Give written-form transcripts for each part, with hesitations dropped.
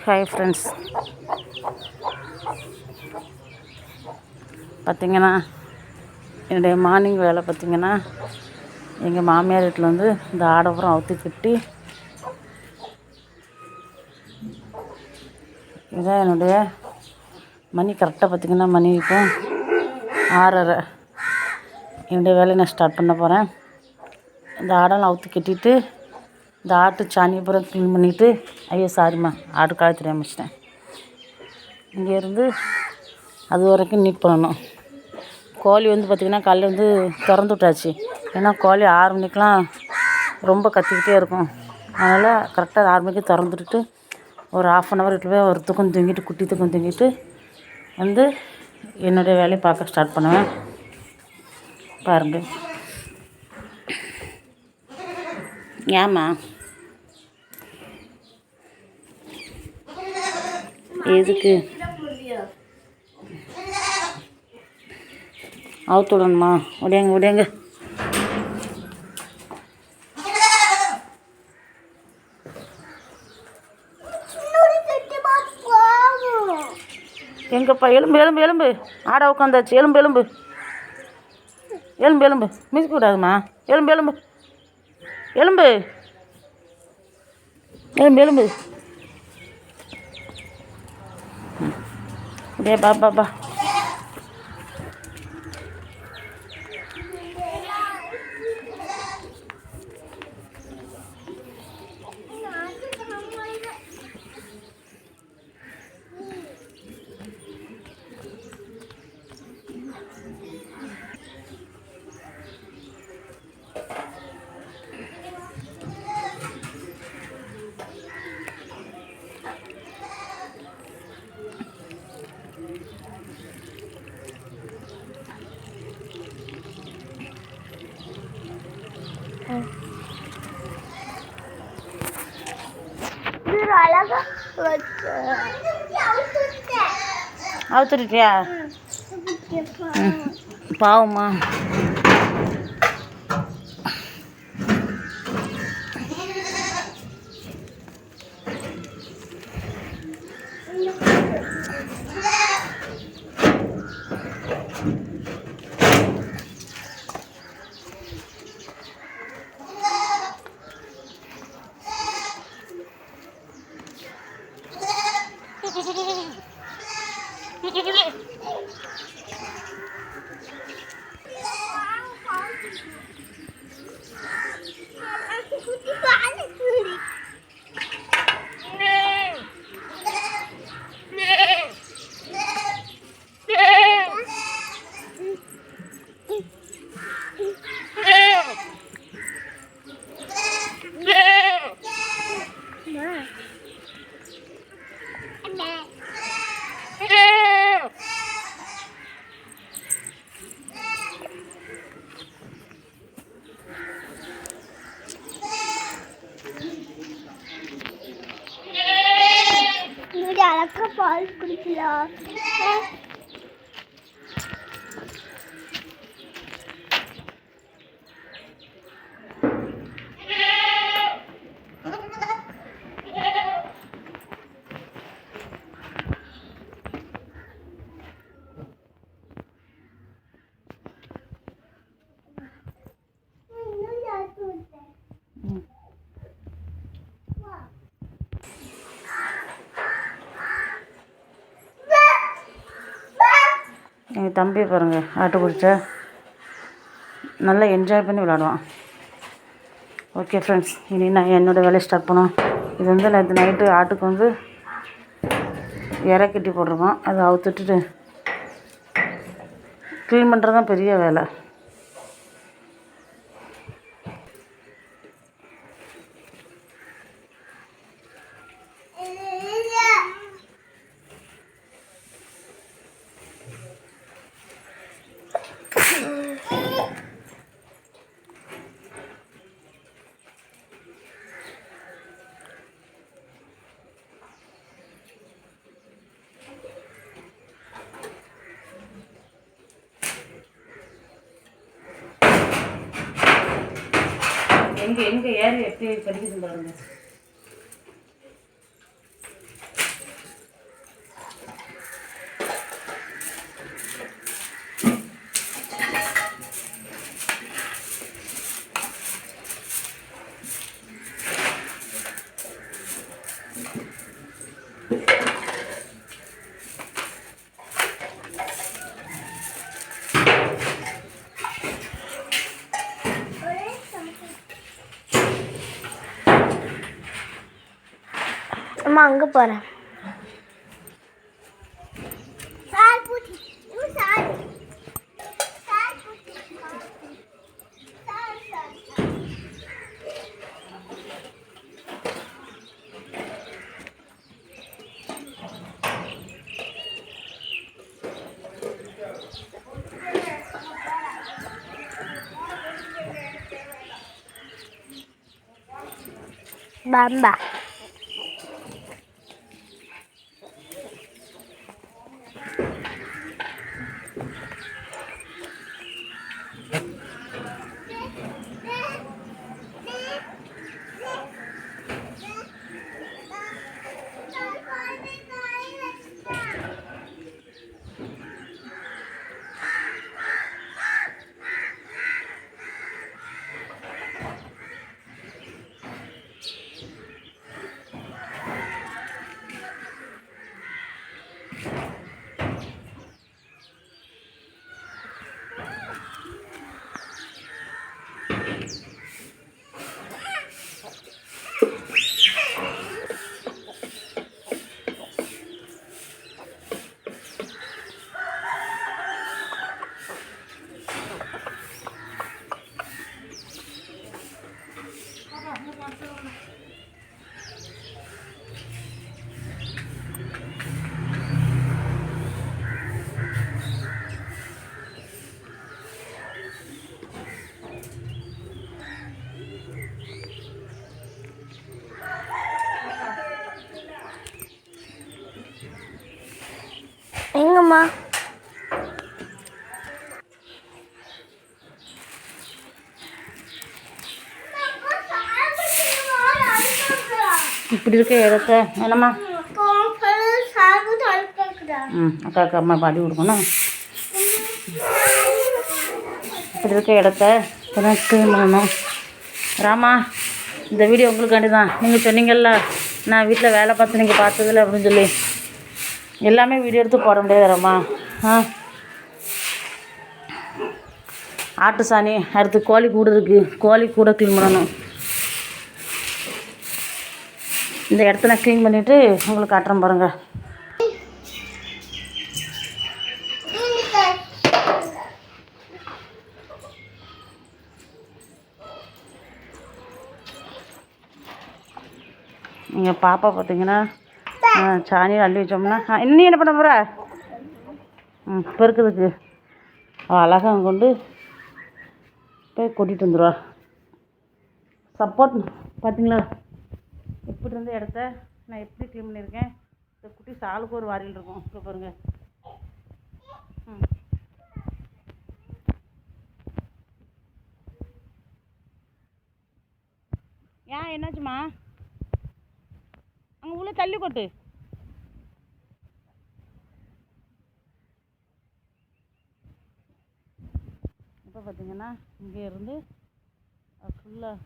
Hi friends, பார்த்திங்கன்னா என்னுடைய morning வேலை பார்த்திங்கன்னா எங்கள் மாமியார் வீட்டில் வந்து இந்த ஆடப்புறம் அவுத்து கட்டி இதான் என்னுடைய மணி கரெக்டாக பார்த்திங்கன்னா மணி இப்போ 6:30. என்னுடைய வேலையை நான் ஸ்டார்ட் பண்ண போகிறேன். இந்த ஆடெல்லாம் அவுத்து கட்டிட்டு இந்த ஆட்டு சாணியை பூரா க்ளீன் பண்ணிவிட்டு, ஐயோ சாரிம்மா ஆடு காய தெரியாம வச்சிட்டேன். இங்கேருந்து அது வரைக்கும் நீட் பண்ணணும். கோழி வந்து பார்த்திங்கன்னா காலையில் வந்து திறந்து விட்டாச்சு. ஏன்னா கோழி 6 மணிக்கெலாம் ரொம்ப கத்திக்கிட்டே இருக்கும். அதனால் கரெக்டாக 6 மணிக்கு திறந்துட்டு ஒரு 1/2 hour வீட்டில் போய் ஒரு தூக்கம் தூங்கிட்டு குட்டி தூக்கம் தூங்கிட்டு வந்து என்னுடைய வேலையை பார்க்க ஸ்டார்ட் பண்ணுவேன். பாருங்க, ஏம்மா எதுக்கு அவுத்து விடணுமா? உடையாங்க உடையாங்க. எங்கப்பா? எலும்பு எலும்பு எலும்பு. ஆடை உட்காந்தாச்சு. எலும்பு எலும்பு எலும்பு எலும்பு மிதிக்க கூடாதுமா. எலும்பு எலும்பு எலும்பு எலும்பு எலும்பு. அப்படியே பா பா பா. அவுத்துட்டியா? பாவமா. பால் குடிக்கலாம். எங்கள் தம்பியை பாருங்கள், ஆட்டு குடிச்சா நல்லா என்ஜாய் பண்ணி விளாடுவான். ஓகே ஃப்ரெண்ட்ஸ், இனி நான் என்னோடய வேலையை ஸ்டார்ட் பண்ணுவேன். இது வந்து நேற்று நைட்டு ஆட்டுக்கு வந்து இறை கட்டி போட்டிருக்கோம். அதை அவுத்துட்டு க்ளீன் பண்ணுறது தான் பெரிய வேலை. எங்கே ஏறி எப்படி படிக்குது பாருங்க. அம்மா அங்கே போகிறேன். Bamba. எங்கம்மா? இப்படி இருக்க இடத்த என்னம்மா? அக்கா அம்மா பாடி கொடுக்கணும். இப்படி இருக்க இடத்த க்ளீன் பண்ணணும். ராமா, இந்த வீடியோ உங்களுக்காண்டி தான். நீங்கள் சொன்னீங்கல்ல நான் வீட்டில் வேலை பார்த்து நீங்கள் பார்த்ததில்ல அப்படின்னு சொல்லி. எல்லாமே வீடியோ எடுத்து போட முடியாது ராமா. ஆட்டு சாணி, அடுத்து கோழி கூடு இருக்குது, கோழி கூட க்ளீன் பண்ணணும். இந்த இடத்த நான் க்ளீன் பண்ணிவிட்டு உங்களுக்கு காட்டுறேன் பாருங்கள். எங்கள் பாப்பா பார்த்தீங்கன்னா சாணியில் அள்ளி வச்சோம்னா இன்னும் என்ன பண்ண போகிற? பெருக்குதுக்கு அழகாக கொண்டு போய் கொட்டிகிட்டு வந்துடுவா. சப்போர்ட் பார்த்தீங்களா எப்படி இருந்த இடத்த நான் எப்படி க்ளீன் பண்ணியிருக்கேன். இந்த குட்டி சாலுக்கு ஒரு வாரியில் இருக்கும். இப்போ பாருங்கள். ஏன் என்னாச்சுமா? அங்கே உள்ள தள்ளி கொட்டு. இப்போ பார்த்தீங்கன்னா இங்கே இருந்து ஃபுல்லாக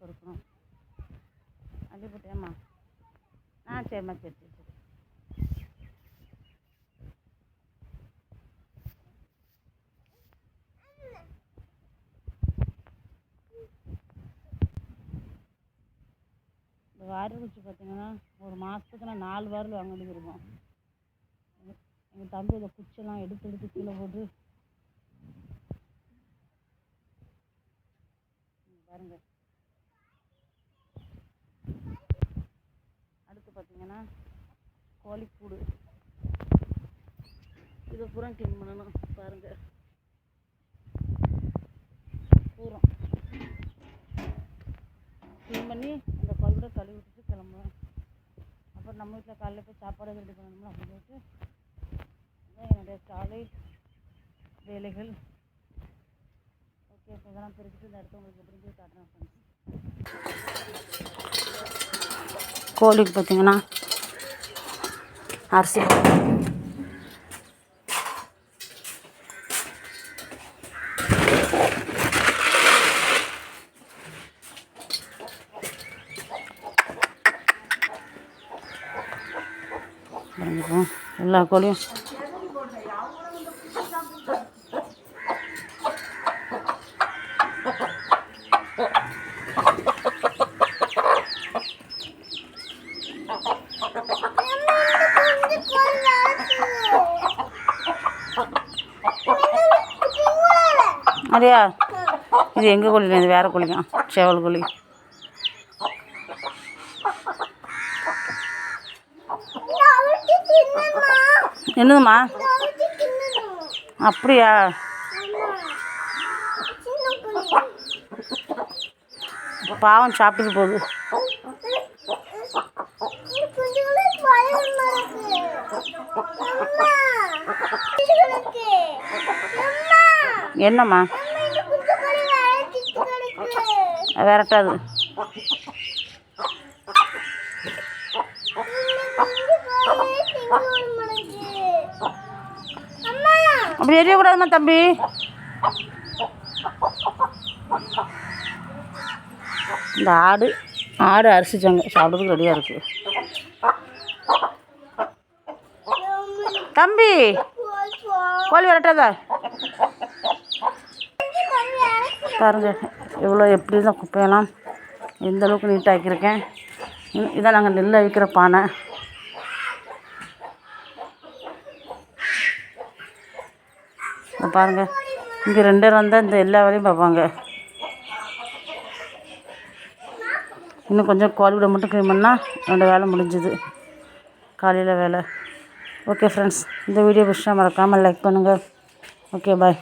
பொறுக்கணும். அள்ளி போட்டேம்மா. சரிம்மா, சரி சரி சரி. இந்த வாரல் வச்சு பார்த்தீங்கன்னா ஒரு மாதத்துக்கு நான் 4 வாரல் வாங்க வேண்டியது இருக்கும். எங்கள் தம்பி இதை குச்செல்லாம் எடுத்து கீழே போட்டு பாருங்க. அடுத்து பார்த்தீங்கன்னா கோழிக்கூடு, இதை பூரா க்ளீன் பண்ணணும். பாருங்கள், பூரா க்ளீன் பண்ணி அந்த கோழிக்கூட கழுவி விட்டுட்டு கிளம்புவேன். அப்புறம் நம்ம வீட்டில் காலையில் போய் சாப்பாடு ரெடி பண்ணணும்னா அப்படின்னு சொல்லிட்டு என்னுடைய காலை வேலைகள். ஓகே. ஓகே, இப்போ இதெல்லாம் பிரிச்சுட்டு இந்த இடத்த உங்களுக்கு எப்படி போய் காட்டுறேன் ஃப்ரெண்ட்ஸ். கோழிக்கு பார்த்தீங்கன்னா அரிசி எல்லா கோழியும் அப்படியா? இது எங்கள் கோழி, இது வேறு கோழிக்கும், சேவல் கோழி. என்னதும்மா? அப்படியா? பாவம் சாப்பிட்டு போகுது. என்னம்மா? விரட்டாது. அப்படி எரியக்கூடாதுமா தம்பி. இந்த ஆடு அரிசி சங்க சாப்பிட்றதுக்கு ரெடியாக இருக்குது. தம்பி கோழி விரட்டாதா? பாருங்க எவ்வளோ எப்படி தான் குப்பையெல்லாம் எந்த அளவுக்கு நீட்டாக ஆக்கியிருக்கேன். இதான் நாங்கள் நெல் அவிக்கிற பானை. பாருங்கள், இங்கே 2 பேர் வந்தால் இந்த எல்லா வேலையும் பார்ப்பாங்க. இன்னும் கொஞ்சம் கோழி விட மட்டும் க்ளீன் பண்ணால் என்னோடய வேலை முடிஞ்சுது, காலையில் வேலை. ஓகே ஃப்ரெண்ட்ஸ், இந்த வீடியோ பிடிச்சா மறக்காமல் லைக் பண்ணுங்கள். Okay bye.